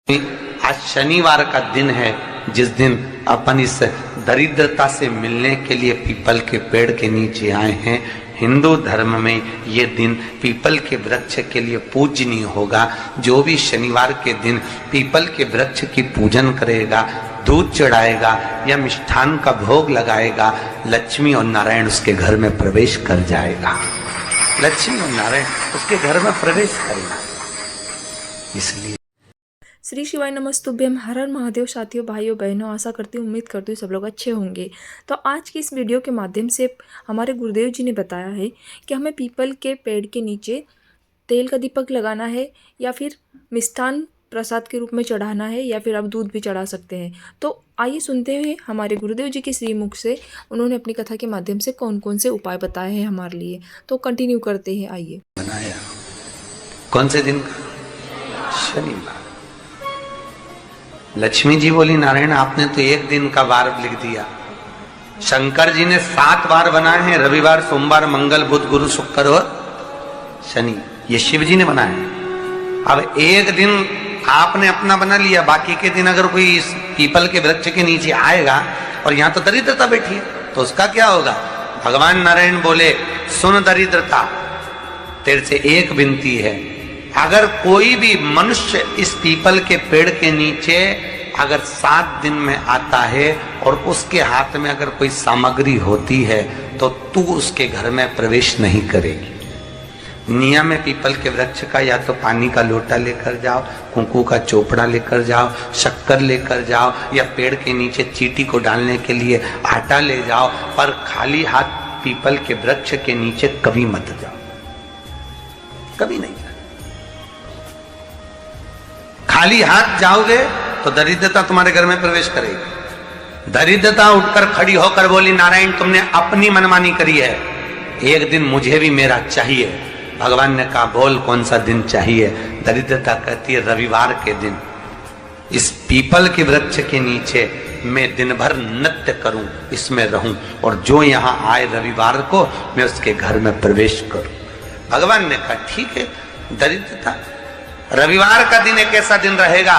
आज शनिवार का दिन है, जिस दिन अपन इस दरिद्रता से मिलने के लिए पीपल के पेड़ के नीचे आए हैं। हिंदू धर्म में ये दिन पीपल के वृक्ष के लिए पूजनीय होगा। जो भी शनिवार के दिन पीपल के वृक्ष की पूजन करेगा, दूध चढ़ाएगा या मिष्ठान का भोग लगाएगा, लक्ष्मी और नारायण उसके घर में प्रवेश कर जाएगा। लक्ष्मी और नारायण उसके घर में प्रवेश करेगा। इसलिए श्री शिवाय नमस्तुभ्यम। हर हर महादेव। साथियों, भाइयों बहनों, आशा करती हूँ, उम्मीद करती हूँ सब लोग अच्छे होंगे। तो आज की इस वीडियो के माध्यम से हमारे गुरुदेव जी ने बताया है कि हमें पीपल के पेड़ के नीचे तेल का दीपक लगाना है या फिर मिष्ठान प्रसाद के रूप में चढ़ाना है या फिर आप दूध भी चढ़ा सकते हैं। तो आइए सुनते हुए हमारे गुरुदेव जी के श्रीमुख से उन्होंने अपनी कथा के माध्यम से कौन कौन से उपाय बताए हैं हमारे लिए। तो कंटिन्यू करते हैं। आइए। बनाया कौन से दिन? शनिवार। लक्ष्मी जी बोली, नारायण आपने तो एक दिन का वार लिख दिया। शंकर जी ने 7 वार बनाए हैं, रविवार, सोमवार, मंगल, बुध, गुरु, शुक्र और शनि। ये शिव जी ने बनाया। अब एक दिन आपने अपना बना लिया, बाकी के दिन अगर कोई इस पीपल के वृक्ष के नीचे आएगा और यहाँ तो दरिद्रता बैठी है तो उसका क्या होगा? भगवान नारायण बोले, सुन दरिद्रता, तेरे से एक विनती है, अगर कोई भी मनुष्य इस पीपल के पेड़ के नीचे अगर 7 दिन में आता है और उसके हाथ में अगर कोई सामग्री होती है तो तू उसके घर में प्रवेश नहीं करेगी। नियम है पीपल के वृक्ष का, या तो पानी का लोटा लेकर जाओ, कुंकू का चोपड़ा लेकर जाओ, शक्कर लेकर जाओ, या पेड़ के नीचे चींटी को डालने के लिए आटा ले जाओ, पर खाली हाथ पीपल के वृक्ष के नीचे कभी मत जाओ, कभी नहीं। खाली हाथ जाओगे तो दरिद्रता तुम्हारे घर में प्रवेश करेगी। दरिद्रता उठकर खड़ी होकर बोली, नारायण तुमने अपनी मनमानी करी है, एक दिन मुझे भी मेरा चाहिए। भगवान ने कहा, बोल कौन सा दिन चाहिए? दरिद्रता कहती है, रविवार के दिन इस पीपल के वृक्ष के नीचे मैं दिन भर नृत्य करूं, इसमें रहूं, और जो यहां आए रविवार को मैं उसके घर में प्रवेश करूं। भगवान ने कहा, ठीक है। दरिद्रता, रविवार का दिन एक ऐसा दिन रहेगा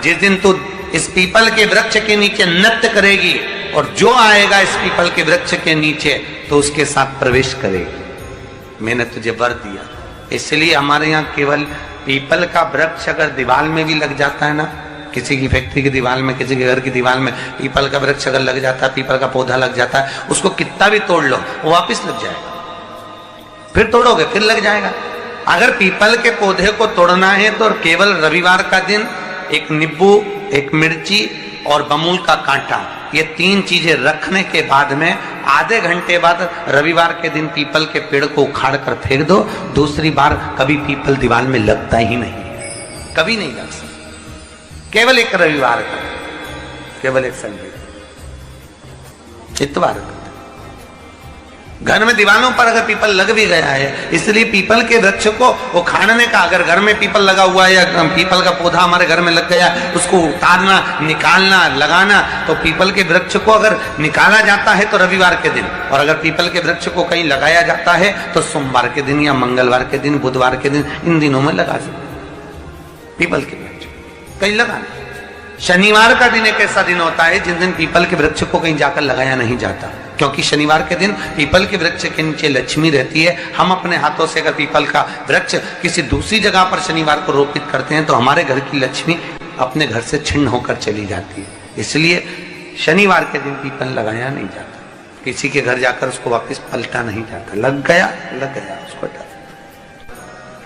जिस दिन तू इस पीपल के वृक्ष के नीचे नृत्य करेगी और जो आएगा इस पीपल के वृक्ष के नीचे तो उसके साथ प्रवेश करेगी। मैंने तुझे वर दिया। इसलिए हमारे यहाँ केवल पीपल का वृक्ष अगर दीवार में भी लग जाता है ना, किसी की फैक्ट्री की दीवार में, किसी के घर की दीवार में पीपल का वृक्ष अगर लग जाता है, पीपल का पौधा लग जाता है, उसको कितना भी तोड़ लो वो वापिस लग जाएगा। फिर तोड़ोगे फिर लग जाएगा। अगर पीपल के पौधे को तोड़ना है तो केवल रविवार का दिन एक नींबू, एक मिर्ची और बमूल का कांटा, ये 3 चीजें रखने के बाद में आधे घंटे बाद रविवार के दिन पीपल के पेड़ को उखाड़ कर फेंक दो। दूसरी बार कभी पीपल दीवार में लगता ही नहीं, कभी नहीं लग सकता। केवल एक रविवार का, केवल एक संडे, इतवार का। घर में दीवारों पर अगर पीपल लग भी गया है, इसलिए पीपल के वृक्ष को उखाड़ने का, अगर घर में पीपल लगा हुआ है या पीपल का पौधा हमारे घर में लग गया, उसको उतारना, निकालना, लगाना, तो पीपल के वृक्ष को अगर निकाला जाता है तो रविवार के दिन, और अगर पीपल के वृक्ष को कहीं लगाया जाता है तो सोमवार के दिन या मंगलवार के दिन, बुधवार के दिन, इन दिनों में लगा सकते पीपल के वृक्ष कहीं लगाना। शनिवार का दिन एक ऐसा दिन होता है जिस दिन पीपल के वृक्ष को कहीं जाकर लगाया नहीं जाता, क्योंकि शनिवार के दिन पीपल के वृक्ष के नीचे लक्ष्मी रहती है। हम अपने हाथों से अगर पीपल का वृक्ष किसी दूसरी जगह पर शनिवार को रोपित करते हैं तो हमारे घर की लक्ष्मी अपने घर से छिन्न होकर चली जाती है। इसलिए शनिवार के दिन पीपल लगाया नहीं जाता, किसी के घर जाकर उसको वापस पलटा नहीं जाता। लग गया उसको डाल।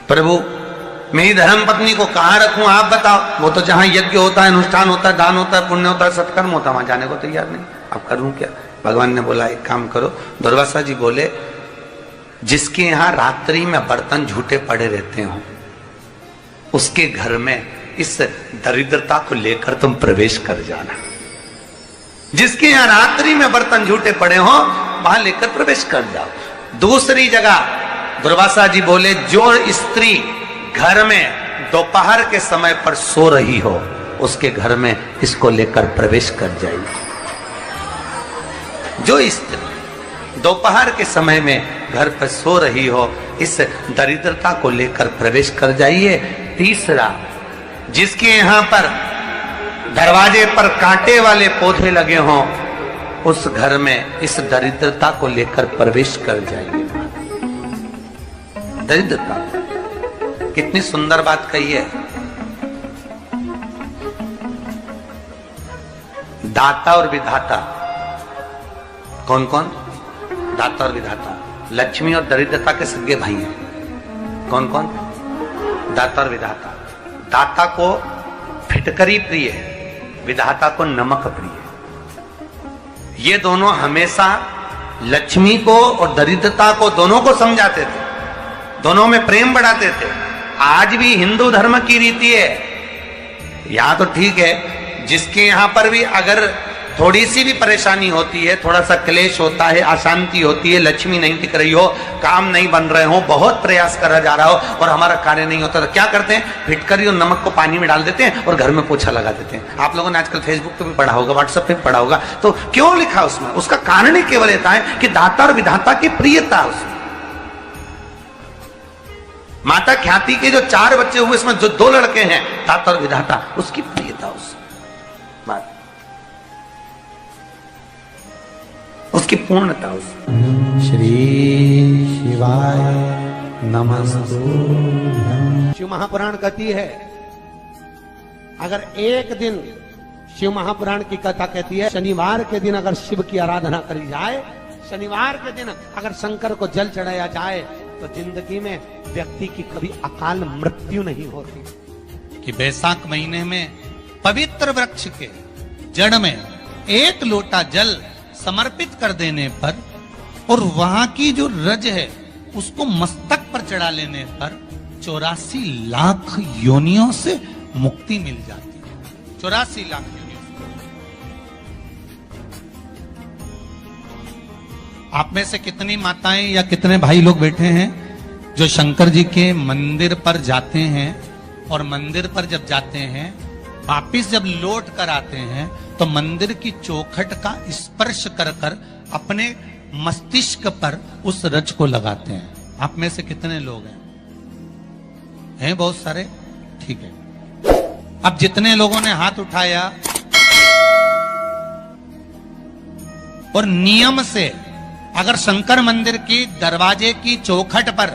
प्रभु मेरी धर्म पत्नी को कहाँ रखूं आप बताओ? वो तो जहां यज्ञ होता है, अनुष्ठान होता है, दान होता है, पुण्य होता है, सत्कर्म होता है, वहां जाने को तैयार नहीं। अब करूं क्या? भगवान ने बोला, एक काम करो। दुर्वासा जी बोले, जिसके यहाँ रात्रि में बर्तन झूठे पड़े रहते हो उसके घर में इस दरिद्रता को लेकर तुम प्रवेश कर जाना। जिसके यहाँ रात्रि में बर्तन झूठे पड़े हो वहां लेकर प्रवेश कर जाओ। दूसरी जगह दुर्वासा जी बोले, जो स्त्री घर में दोपहर के समय पर सो रही हो उसके घर में इसको लेकर प्रवेश कर जाइए। जो स्त्री दोपहर के समय में घर पर सो रही हो, इस दरिद्रता को लेकर प्रवेश कर जाइए। तीसरा, जिसके यहां पर दरवाजे पर कांटे वाले पौधे लगे हों, उस घर में इस दरिद्रता को लेकर प्रवेश कर जाइए। दरिद्रता, कितनी सुंदर बात कही है। दाता और विधाता, कौन कौन? दाता और विधाता। लक्ष्मी और दरिद्रता के सगे भाई हैं। कौन कौन? दाता और विधाता। दाता को फिटकरी प्रिय है, विधाता को नमक प्रिय है। ये दोनों हमेशा लक्ष्मी को और दरिद्रता को, दोनों को समझाते थे, दोनों में प्रेम बढ़ाते थे। आज भी हिंदू धर्म की रीति है। यहां तो ठीक है, जिसके यहां पर भी अगर थोड़ी सी भी परेशानी होती है, थोड़ा सा क्लेश होता है, अशांति होती है, लक्ष्मी नहीं टिक रही हो, काम नहीं बन रहे हो, बहुत प्रयास करा जा रहा हो और हमारा कार्य नहीं होता, तो क्या करते हैं? फिटकरी और नमक को पानी में डाल देते हैं और घर में पोछा लगा देते हैं। आप लोगों ने आजकल फेसबुक पे भी पढ़ा होगा, व्हाट्सएप पे भी पढ़ा होगा। तो क्यों लिखा उसमें? उसका कारण ही केवल ये है कि दाता और विधाता की प्रियता उसमें। माता ख्याति के जो 4 बच्चे हुए, इसमें जो 2 लड़के हैं, दाता और विधाता, उसकी प्रियता उसकी पूर्णता उसमें। श्री शिवाय नमस्तुभ्यं। शिव महापुराण कहती है, अगर एक दिन, शिव महापुराण की कथा कहती है, शनिवार के दिन अगर शिव की आराधना करी जाए, शनिवार के दिन अगर शंकर को जल चढ़ाया जाए, तो जिंदगी में व्यक्ति की कभी अकाल मृत्यु नहीं होती। कि बैसाख महीने में पवित्र वृक्ष के जड़ में 1 लोटा जल समर्पित कर देने पर और वहां की जो रज है उसको मस्तक पर चढ़ा लेने पर 84 लाख योनियों से मुक्ति मिल जाती है। 84 लाख योनियों से। आप में से कितनी माताएं या कितने भाई लोग बैठे हैं जो शंकर जी के मंदिर पर जाते हैं और मंदिर पर जब जाते हैं, वापिस जब लौट कर आते हैं, तो मंदिर की चौखट का स्पर्श कर कर अपने मस्तिष्क पर उस रज को लगाते हैं? आप में से कितने लोग हैं बहुत सारे? ठीक है। अब जितने लोगों ने हाथ उठाया और नियम से अगर शंकर मंदिर की दरवाजे की चौखट पर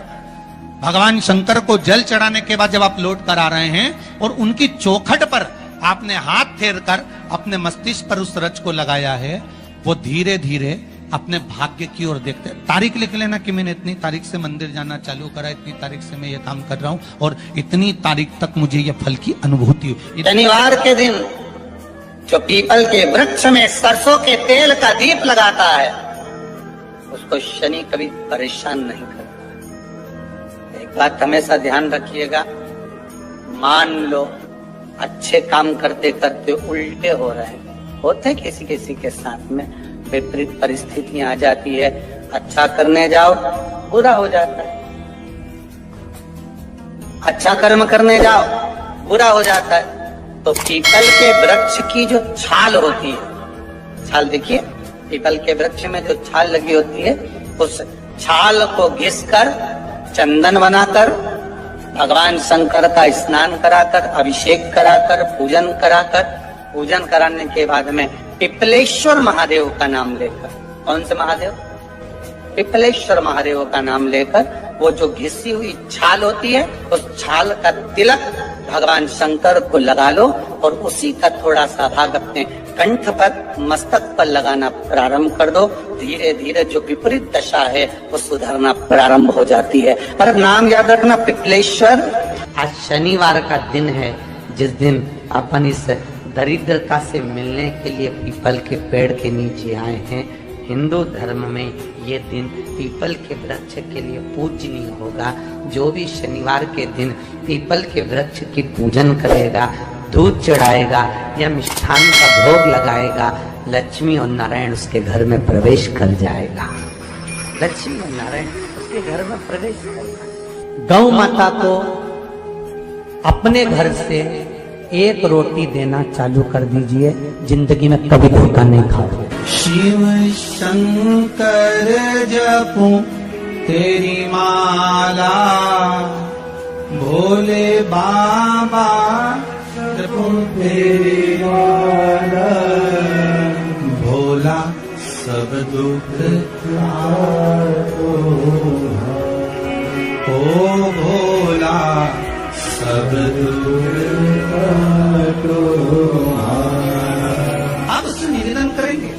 भगवान शंकर को जल चढ़ाने के बाद जब आप लौट कर आ रहे हैं और उनकी चौखट पर आपने हाथ फेर कर अपने मस्तिष्क पर उस रज को लगाया है, वो धीरे धीरे अपने भाग्य की ओर देखते हैं। तारीख लिख लेना कि मैंने इतनी तारीख से मंदिर जाना चालू करा, इतनी तारीख से मैं ये काम कर रहा हूं और इतनी तारीख तक मुझे ये फल की अनुभूति हुई। शनिवार के दिन जो पीपल के वृक्ष में सरसों के तेल का दीप लगाता है, उसको शनि कभी परेशान नहीं करता। एक बात हमेशा ध्यान रखिएगा, मान लो अच्छे काम करते करते उल्टे हो रहे हैं, होते किसी किसी के साथ में, विपरीत परिस्थितियां आ जाती है, अच्छा करने जाओ बुरा हो जाता है, अच्छा कर्म करने जाओ बुरा हो जाता है। तो पीपल के वृक्ष की जो छाल होती है, छाल देखिए, पीपल के वृक्ष में जो छाल लगी होती है, उस छाल को घिसकर चंदन बनाकर भगवान शंकर का स्नान कराकर, अभिषेक कराकर, पूजन कराने के बाद में पिपलेश्वर महादेव का नाम लेकर, कौन से महादेव? पिपलेश्वर महादेव का नाम लेकर वो जो घिसी हुई छाल होती है, उस छाल का तिलक भगवान शंकर को लगा लो और उसी का थोड़ा सा भाग अपने कंठ पर, मस्तक पर लगाना प्रारंभ कर दो। धीरे धीरे जो विपरीत दशा है वो सुधरना प्रारंभ हो जाती है। पर नाम याद रखना, पिपलेश्वर। आज शनिवार का दिन है, जिस दिन अपन इस दरिद्रता से मिलने के लिए पीपल के पेड़ के नीचे आए हैं। हिंदू धर्म में ये दिन पीपल के वृक्ष के लिए पूजनीय होगा। जो भी शनिवार के दिन पीपल के वृक्ष की पूजन करेगा, दूध चढ़ाएगा या मिष्ठान का भोग लगाएगा, लक्ष्मी और नारायण उसके घर में प्रवेश कर जाएगा। लक्ष्मी और नारायण उसके घर में प्रवेश करेगा। गौ माता को अपने घर से 1 रोटी देना चालू कर दीजिए, जिंदगी में कभी धोखा नहीं खाओगे। शिव शंकर जपूं तेरी माला, भोले बाबा जपूं तेरी माला भोला सब दुख काटो ओ भोला सब दुख काटो। आप उससे निवेदन करेंगे।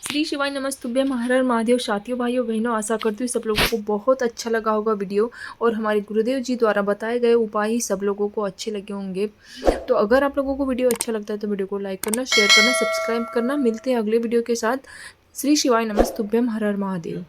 श्री शिवाय नमस्तुभ्यम हर हर महादेव। साथियों भाइयों बहनों, आशा करती हूँ सब लोगों को बहुत अच्छा लगा होगा वीडियो और हमारे गुरुदेव जी द्वारा बताए गए उपाय ही सब लोगों को अच्छे लगे होंगे। तो अगर आप लोगों को वीडियो अच्छा लगता है तो वीडियो को लाइक करना, शेयर करना, सब्सक्राइब करना। मिलते हैं अगले वीडियो के साथ। श्री शिवाय नमस्तुभ्यम हर हर महादेव।